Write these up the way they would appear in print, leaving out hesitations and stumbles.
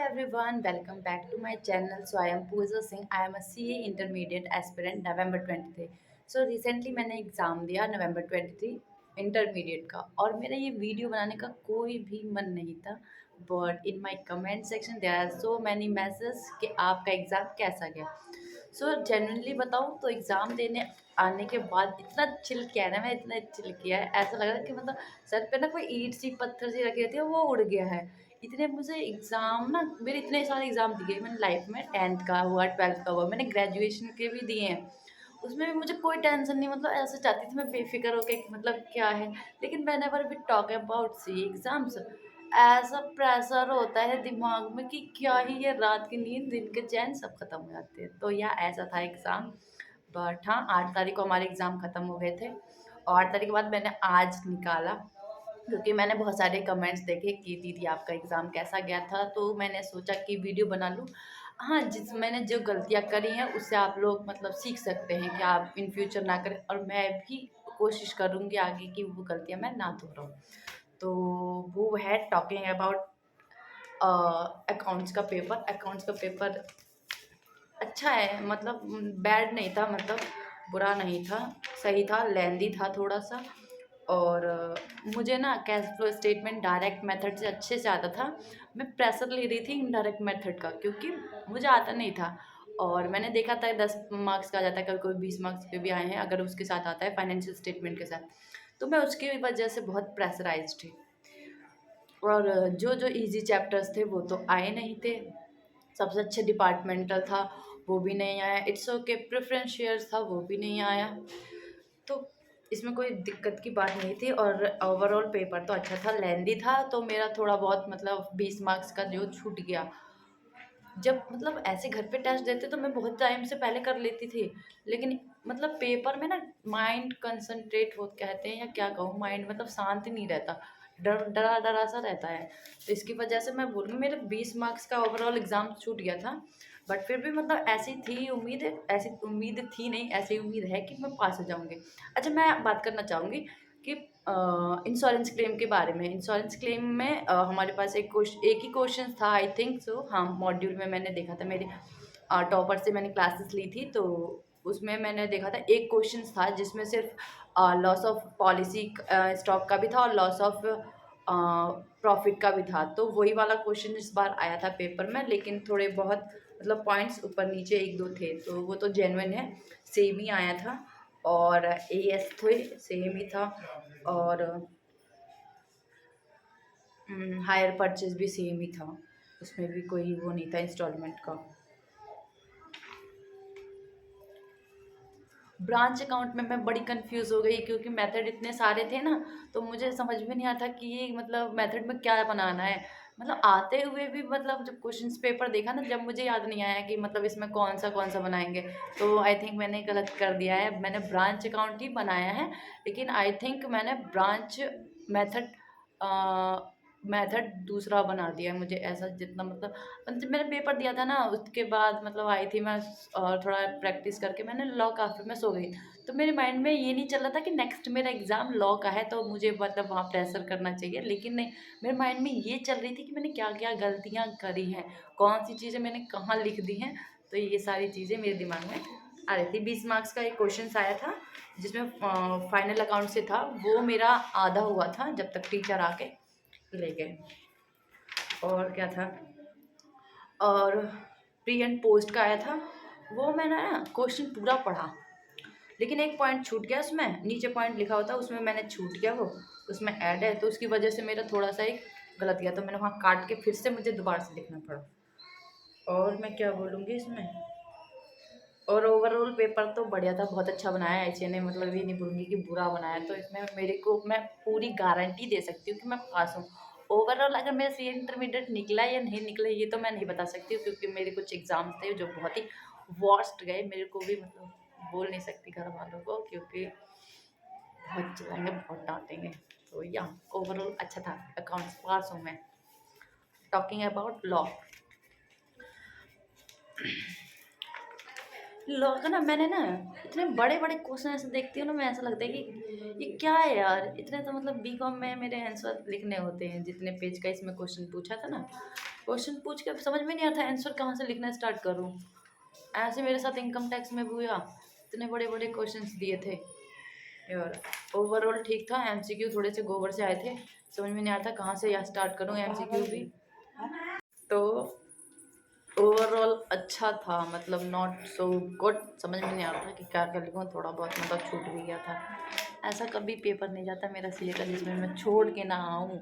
everyone, welcome back to my channel. So I am Pooja Singh. I am a CA intermediate aspirant November 23. So recently मैंने exam दिया November 23 intermediate का और मेरा ये video बनाने का कोई भी मन नहीं था. But in my comment section there are so many messages कि आपका एग्ज़ाम कैसा गया. सो जेन्युइनली बताऊँ तो एग्ज़ाम देने आने के बाद इतना चिल किया है ना, मैं इतना चिल किया है, ऐसा लग रहा है कि मतलब सर पे ना कोई ईंट सी पत्थर सी रखी रहती है वो उड़ गया है. इतने मुझे एग्ज़ाम ना, मेरे इतने सारे एग्ज़ाम दिए मैंने लाइफ में. 10th का हुआ, 12th का हुआ, मैंने ग्रेजुएशन के भी दिए हैं. उसमें भी मुझे कोई टेंशन नहीं, मतलब ऐसे चाहती थी मैं बेफिक्र होके कि मतलब क्या है. लेकिन whenever we talk about C exams, ऐसा प्रेशर होता है दिमाग में कि क्या ही ये रात की नींद दिन के चैन सब खत्म हो जाते हैं. तो या ऐसा था एग्ज़ाम. बट हाँ, 8 तारीख को हमारे एग्ज़ाम ख़त्म हो गए थे और 8 तारीख के बाद मैंने आज निकाला, क्योंकि मैंने बहुत सारे कमेंट्स देखे कि दीदी आपका एग्ज़ाम कैसा गया था, तो मैंने सोचा कि वीडियो बना लूँ. हाँ, जिस मैंने जो गलतियाँ करी हैं उससे आप लोग मतलब सीख सकते हैं कि आप इन फ्यूचर ना करें, और मैं भी कोशिश करूँगी आगे कि वो गलतियाँ मैं ना दोहराऊँ. तो वो है टॉकिंग अबाउट अकाउंट्स का पेपर अच्छा है, मतलब बैड नहीं था, मतलब बुरा नहीं था, सही था, लेंदी था थोड़ा सा. और मुझे ना cash flow statement direct method से अच्छे से आता था. मैं प्रेशर ले रही थी इनडायरेक्ट मेथड का, क्योंकि मुझे आता नहीं था. और मैंने देखा था 10 मार्क्स का आ जाता है, कभी कोई 20 मार्क्स के भी आए हैं अगर उसके साथ आता है फाइनेंशियल स्टेटमेंट के साथ. तो मैं उसकी वजह से बहुत प्रेशराइज थी. और जो जो इजी चैप्टर्स थे वो तो आए नहीं थे. सबसे अच्छे डिपार्टमेंटल था, वो भी नहीं आया. इट्स ओके, प्रेफरेंस शेयर्स था, वो भी नहीं आया. तो इसमें कोई दिक्कत की बात नहीं थी. और ओवरऑल पेपर तो अच्छा था, लेंदी था, तो मेरा थोड़ा बहुत मतलब 20 मार्क्स का जो छूट गया. जब मतलब ऐसे घर पे टेस्ट देते तो मैं बहुत टाइम से पहले कर लेती थी. लेकिन मतलब पेपर में ना माइंड कंसंट्रेट हो कहते हैं या क्या कहूँ, माइंड मतलब शांति नहीं रहता, डर डरा डरा सा रहता है. तो इसकी वजह से मैं बोलूँ मेरे 20 मार्क्स का ओवरऑल एग्ज़ाम छूट गया था. बट फिर भी मतलब ऐसी उम्मीद थी नहीं, ऐसी उम्मीद है कि मैं पास हो जाऊँगी. अच्छा, मैं बात करना चाहूँगी कि इंश्योरेंस क्लेम के बारे में. इंश्योरेंस क्लेम में हमारे पास एक ही क्वेश्चन था, आई थिंक सो. हाँ, मॉड्यूल में मैंने देखा था, मेरे टॉपर से मैंने क्लासेस ली थी, तो उसमें मैंने देखा था एक क्वेश्चन था जिसमें सिर्फ लॉस ऑफ पॉलिसी स्टॉक का भी था और लॉस ऑफ प्रॉफिट का भी था. तो वही वाला क्वेश्चन इस बार आया था पेपर में, लेकिन थोड़े बहुत मतलब पॉइंट्स ऊपर नीचे एक दो थे, तो वो तो जेन्युइन है, सेम ही आया था. और ए एस थे, सेम ही था. और हायर परचेज भी सेम ही था, उसमें भी कोई वो नहीं था इंस्टॉलमेंट का. ब्रांच अकाउंट में मैं बड़ी कंफ्यूज हो गई, क्योंकि मेथड इतने सारे थे ना, तो मुझे समझ में नहीं आता कि ये मतलब मेथड में क्या बनाना है. मतलब आते हुए भी मतलब जब क्वेश्चंस पेपर देखा ना, जब मुझे याद नहीं आया कि मतलब इसमें कौन सा बनाएंगे, तो आई थिंक मैंने गलत कर दिया है. मैंने ब्रांच अकाउंट ही बनाया है, लेकिन आई थिंक मैंने ब्रांच मेथड मेथड दूसरा बना दिया है. मुझे ऐसा जितना मतलब जब मैंने पेपर दिया था ना, उसके बाद मतलब आई थी मैं, थोड़ा प्रैक्टिस करके मैंने लॉ काफ़ी मैं सो गई. तो मेरे माइंड में ये नहीं चल रहा था कि नेक्स्ट मेरा एग्ज़ाम लॉ का है, तो मुझे मतलब वहाँ प्रेशर करना चाहिए. लेकिन नहीं, मेरे माइंड में ये चल रही थी कि मैंने क्या क्या गलतियाँ करी हैं, कौन सी चीज़ें मैंने कहाँ लिख दी हैं. तो ये सारी चीज़ें मेरे दिमाग में आ रही थी. 20 मार्क्स का एक क्वेश्चन आया था जिसमें फाइनल अकाउंट से था, वो मेरा आधा हुआ था जब तक टीचर आके ले गए. और क्या था, और प्री एंड पोस्ट का आया था. वो मैंने ना क्वेश्चन पूरा पढ़ा, लेकिन एक पॉइंट छूट गया, उसमें नीचे पॉइंट लिखा होता उसमें मैंने छूट गया, वो उसमें ऐड है, तो उसकी वजह से मेरा थोड़ा सा एक गलत गया, तो मैंने वहाँ काट के फिर से मुझे दोबारा से लिखना पड़ा. और मैं क्या बोलूँगी इसमें. और ओवरऑल पेपर तो बढ़िया था, बहुत अच्छा बनाया है ऐसे ने, मतलब ये नहीं बोलूँगी कि बुरा बनाया. तो इसमें मेरे को मैं पूरी गारंटी दे सकती हूँ कि मैं पास हूँ. ओवरऑल अगर मेरा सी इंटरमीडिएट निकला या नहीं निकला ये तो मैं नहीं बता सकती हूँ, क्योंकि मेरे कुछ एग्ज़ाम्स थे जो बहुत ही वर्स्ट गए. मेरे को भी मतलब बोल नहीं सकती घर वालों को, क्योंकि बहुत चिल्लाएंगे, बहुत डांटेंगे. तो या ओवरऑल अच्छा था, अकाउंट्स पास हूँ मैं. Talking about law. लोग का ना, मैंने ना इतने बड़े बड़े क्वेश्चन ऐसे देखती हूँ ना, मैं ऐसा लगता है कि ये क्या है यार, इतने तो मतलब बीकॉम में मेरे आंसर लिखने होते हैं, जितने पेज का इसमें क्वेश्चन पूछा था ना, क्वेश्चन पूछ के अब समझ में नहीं आता आंसर कहाँ से लिखना स्टार्ट करूँ। ऐसे मेरे साथ इनकम टैक्स में भी हुआ, इतने बड़े बड़े क्वेश्चंस दिए थे। और ओवरऑल ठीक था, एमसीक्यू थोड़े से गोबर से आए थे, समझ में नहीं आता कहाँ से यहाँ स्टार्ट करूँ एमसीक्यू भी। तो ओवरऑल अच्छा था, मतलब नॉट सो गुड, समझ में नहीं आ रहा था कि क्या क्या लिखूँ, थोड़ा बहुत मतलब छूट भी गया था। ऐसा कभी पेपर नहीं जाता मेरा सीए का जिसमें मैं छोड़ के ना आऊँ,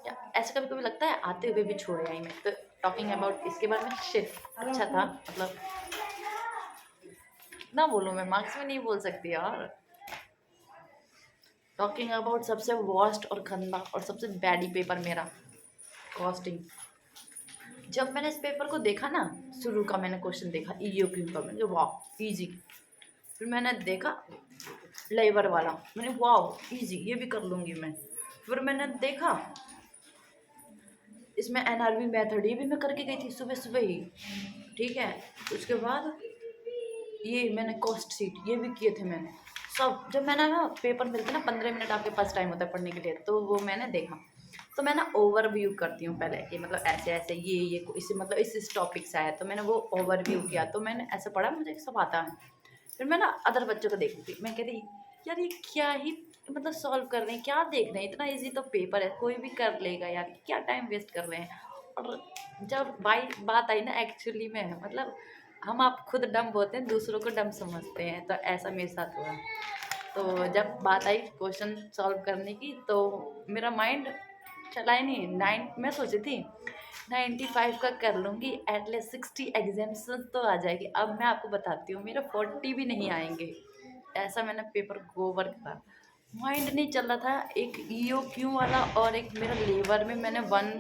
या ऐसा कभी कभी लगता है आते हुए भी छोड़ आई मैं। तो टॉकिंग अबाउट इसके बारे में शिफ्ट अच्छा था, मतलब ना बोलूँ मैं, मार्क्स में नहीं बोल सकती यार। टॉकिंग अबाउट सबसे वर्स्ट और गंदा और सबसे बैडी पेपर मेरा, कॉस्टिंग। जब मैंने इस पेपर को देखा ना, शुरू का मैंने क्वेश्चन देखा ईओक्यू का, मैंने कहा वाह इजी। फिर मैंने देखा लेबर वाला, मैंने वाह इजी, ये भी कर लूँगी मैं। फिर मैंने देखा इसमें एनआरबी मेथड, ये भी मैं करके गई थी सुबह सुबह ही, ठीक है। उसके बाद ये मैंने कॉस्ट सीट ये भी किए थे मैंने सब। जब मैंने ना पेपर मिलते ना 15 मिनट आपके पास टाइम होता है पढ़ने के लिए, तो वो मैंने देखा। तो मैं ना ओवरव्यू करती हूँ पहले कि मतलब ऐसे ऐसे ये इसे मतलब इस टॉपिक से आया, तो मैंने वो ओवरव्यू किया, तो मैंने ऐसे पढ़ा, मुझे सब आता है। फिर मैं ना अदर बच्चों को देखती थी, मैं कह रही यार ये क्या ही मतलब सॉल्व कर रहे हैं, क्या देख रहे हैं, इतना इजी तो पेपर है, कोई भी कर लेगा यार, क्या टाइम वेस्ट कर रहे हैं। और जब बात आई ना एक्चुअली में, मतलब हम आप खुद डम्ब होते हैं, दूसरों को डम्ब समझते हैं, तो ऐसा मेरे साथ हुआ। तो जब बात आई क्वेश्चन सॉल्व करने की, तो मेरा माइंड चला ही नहीं। मैं सोची थी 95 का कर लूँगी, एटलीस्ट 60 एग्जाम्स तो आ जाएगी। अब मैं आपको बताती हूँ मेरा 40 भी नहीं आएंगे, ऐसा मैंने पेपर को ओवर करा। माइंड नहीं चल रहा था, एक ईओ क्यू वाला और एक मेरा लेबर में मैंने 1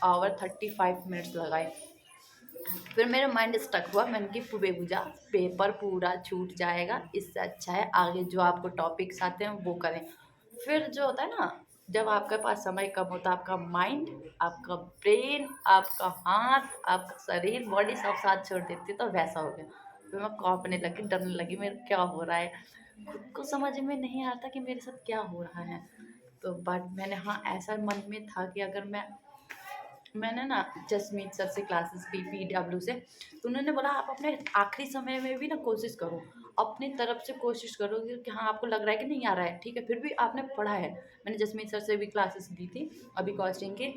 आवर 35 मिनट्स लगाए। फिर मेरा माइंड स्टक हुआ, मैंने कि बेबूजा पेपर पूरा छूट जाएगा, इससे अच्छा है आगे जो आपको टॉपिक्स आते हैं वो करें। फिर जो होता है ना, जब आपके पास समय कम होता है, आपका माइंड, आपका ब्रेन, आपका हाथ, आपका शरीर, बॉडी सब साथ छोड़ देती है, तो वैसा हो गया। फिर मैं कांपने लगी, डरने लगी, मेरे क्या हो रहा है, खुद को समझ में नहीं आता कि मेरे साथ क्या हो रहा है। तो बट मैंने, हाँ ऐसा मन में था कि अगर मैंने ना जसमीत सर से क्लासेस ली पीडब्ल्यू से, तो उन्होंने बोला आप अपने आखिरी समय में भी ना कोशिश करो, अपनी तरफ से कोशिश करो कि हाँ आपको लग रहा है कि नहीं आ रहा है, ठीक है, फिर भी आपने पढ़ा है। मैंने जसमीत सर से भी क्लासेस दी थी अभी कॉस्टिंग की,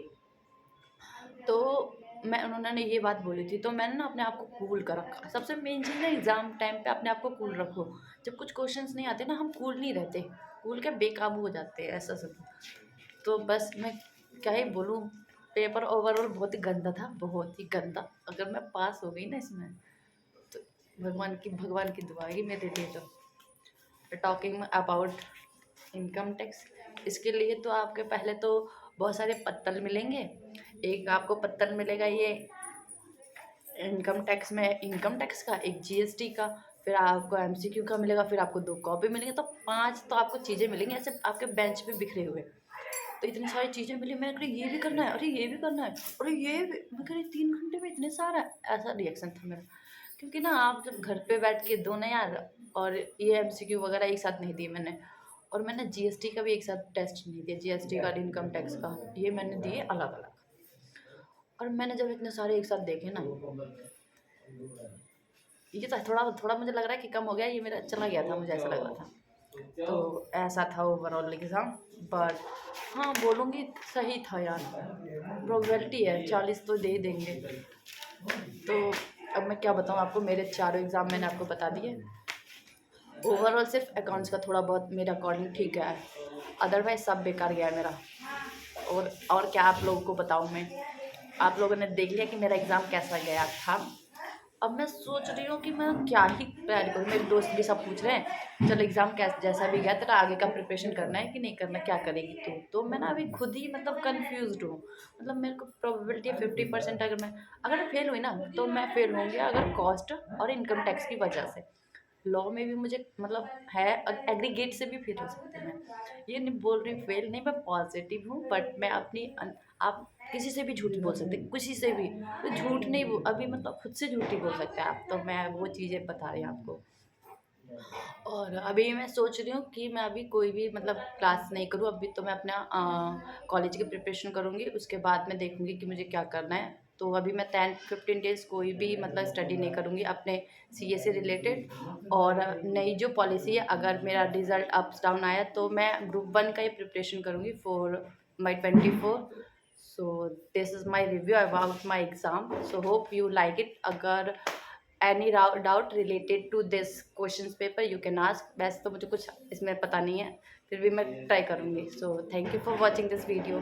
तो मैं उन्होंने ये बात बोली थी, तो मैंने ना अपने आप को कूल कर रखा। सबसे मेन चीज़ ना एग्ज़ाम टाइम पे अपने आप को कूल रखो। जब कुछ क्वेश्चंस नहीं आते ना, हम कूल नहीं रहते, कूल के बेकाबू हो जाते हैं, ऐसा सब। तो बस मैं क्या ही बोलूँ, पेपर ओवरऑल बहुत ही गंदा था, बहुत ही गंदा। अगर मैं पास हो गई ना इसमें, तो भगवान की दुआ है मेरे लिए। तो टॉकिंग अबाउट इनकम टैक्स, इसके लिए तो आपके पहले तो बहुत सारे पत्तल मिलेंगे। एक आपको पत्तल मिलेगा ये इनकम टैक्स में, इनकम टैक्स का, एक जीएसटी का, फिर आपको एमसीक्यू का मिलेगा, फिर आपको 2 कॉपी मिलेंगे, तो 5 तो आपको चीज़ें मिलेंगी ऐसे आपके बेंच पे बिखरे हुए। तो इतनी सारी चीज़ें मिली, मैंने कहा ये भी करना है, अरे ये भी करना है, अरे ये भी, मैं कह रही 3 घंटे में इतने सारा, ऐसा रिएक्शन था मेरा। क्योंकि ना आप जब घर पे बैठ के दो ना यार, और ये एमसीक्यू वगैरह एक साथ नहीं दिए मैंने, और मैंने जीएसटी का भी एक साथ टेस्ट नहीं दिया, जीएसटी का, इनकम टैक्स का, ये मैंने दिए अलग अलग। और मैंने जब इतने सारे एक साथ देखे ना, ये तो थोड़ा थोड़ा मुझे लग रहा है कि कम हो गया, ये मेरा चला गया था, मुझे ऐसा लग रहा था। तो ऐसा था ओवरऑल एग्ज़ाम। बट हाँ बोलूँगी सही था यार, प्रोबेबिलिटी है 40 तो दे ही देंगे। तो अब मैं क्या बताऊँ आपको, मेरे चारों एग्ज़ाम मैंने आपको बता दिए। ओवरऑल सिर्फ अकाउंट्स का थोड़ा बहुत मेरे अकॉर्डिंग ठीक गया है, अदरवाइज सब बेकार गया है मेरा। और क्या आप लोगों को बताऊँ मैं, आप लोगों ने देख लिया कि मेरा एग्ज़ाम कैसा गया था। अब मैं सोच रही हूँ कि मैं क्या ही तैयारी करूँ, मेरे दोस्त भी सब पूछ रहे हैं चल एग्ज़ाम कैसा जैसा भी गया तेरा आगे का प्रिपरेशन करना है कि नहीं करना, क्या करेगी तू। तो मैं ना अभी खुद ही मतलब कन्फ्यूज़्ड हूँ। मतलब मेरे को प्रोबेबिलिटी है 50%, अगर मैं फेल हुई ना, तो मैं फेल होंगी अगर कॉस्ट और इनकम टैक्स की वजह से। लॉ में भी मुझे मतलब है, एग्रीगेट से भी फेल हो सकती हूँ मैं, ये नहीं बोल रही फेल नहीं, मैं पॉजिटिव हूँ, बट मैं अपनी आप किसी से भी झूठ बोल सकते हैं, किसी से भी। तो झूठ नहीं अभी मतलब खुद से झूठ ही बोल सकते हैं आप, तो मैं वो चीज़ें बता रही हूँ आपको। और अभी मैं सोच रही हूँ कि मैं अभी कोई भी मतलब क्लास नहीं करूँ, अभी तो मैं अपना कॉलेज की प्रिपरेशन करूँगी, उसके बाद मैं देखूँगी कि मुझे क्या करना है। तो अभी मैं 10-15 डेज़ कोई भी मतलब स्टडी नहीं करूँगी अपने सीए से रिलेटेड। और नई जो पॉलिसी है, अगर मेरा रिजल्ट अप्स डाउन आया तो मैं ग्रुप 1 का ही प्रिपरेशन करूँगी for my 24। So this is my review about my exam, so hope you like it. अगर any doubt related to this question paper you can ask. वैसे तो मुझे कुछ इसमें पता नहीं है, फिर भी मैं ट्राई करूँगी। So thank you for watching this video.